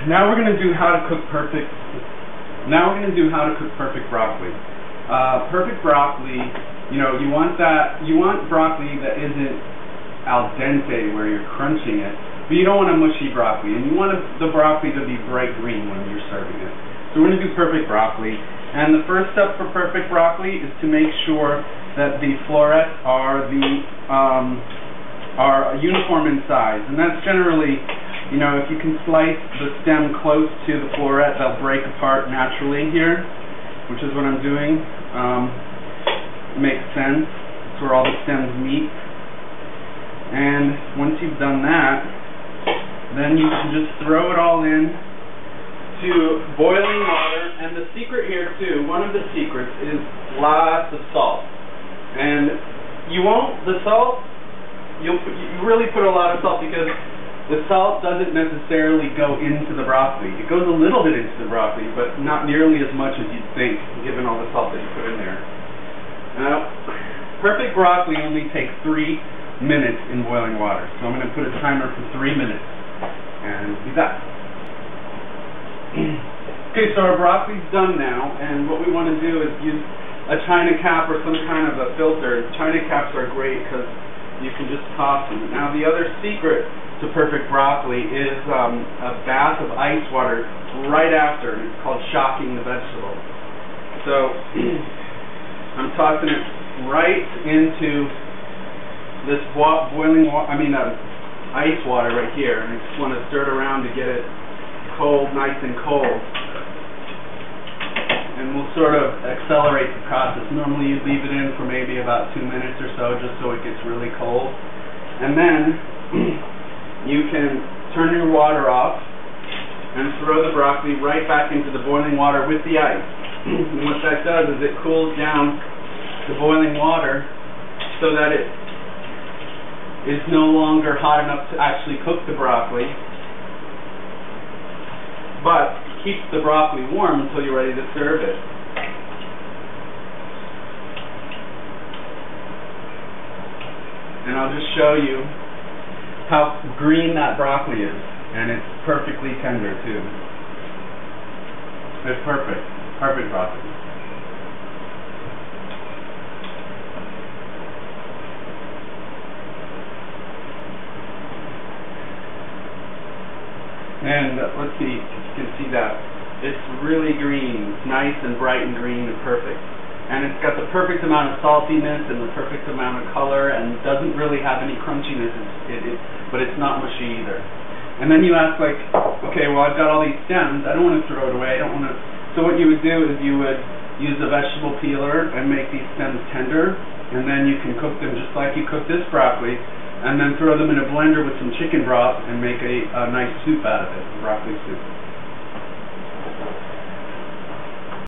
Now we're going to do how to cook perfect. Now we're going to do how to cook perfect broccoli. Perfect broccoli, you know, you want broccoli that isn't al dente where you're crunching it, but you don't want a mushy broccoli, and you want the broccoli to be bright green when you're serving it. So we're going to do perfect broccoli, and the first step for perfect broccoli is to make sure that the florets are uniform in size, and that's generally, you know, if you can slice the stem close to the floret, they'll break apart naturally here, which is what I'm doing. Makes sense. It's where all the stems meet. And once you've done that, then you can just throw it all in to boiling water. And the secret here too, one of the secrets is lots of salt. And you really put a lot of salt, because the salt doesn't necessarily go into the broccoli. It goes a little bit into the broccoli, but not nearly as much as you'd think, given all the salt that you put in there. Now, perfect broccoli only takes 3 minutes in boiling water. So I'm going to put a timer for 3 minutes, and be back. Okay, so our broccoli's done now, and what we want to do is use a china cap or some kind of a filter. China caps are great because you can just toss them. Now, the other secret to perfect broccoli is a bath of ice water right after. It's called shocking the vegetable. So I'm tossing it right into this boiling water, ice water right here, and I just want to stir it around to get it cold, nice and cold. And we'll sort of accelerate the process. Normally you leave it in for maybe about 2 minutes or so, just so it gets really cold. And then you can turn your water off and throw the broccoli right back into the boiling water with the ice. And what that does is it cools down the boiling water so that it is no longer hot enough to actually cook the broccoli, but keeps the broccoli warm until you're ready to serve it. And I'll just show you how green that broccoli is, and it's perfectly tender too. It's perfect broccoli. And let's see if you can see that. It's really green. It's nice and bright and green and perfect. And it's got the perfect amount of saltiness and the perfect amount of color, and doesn't really have any crunchiness, but it's not mushy either. And then you ask, like, okay, well, I've got all these stems. I don't want to throw it away. I don't want to. So what you would do is you would use a vegetable peeler and make these stems tender, and then you can cook them just like you cook this broccoli, and then throw them in a blender with some chicken broth and make a nice soup out of it, broccoli soup.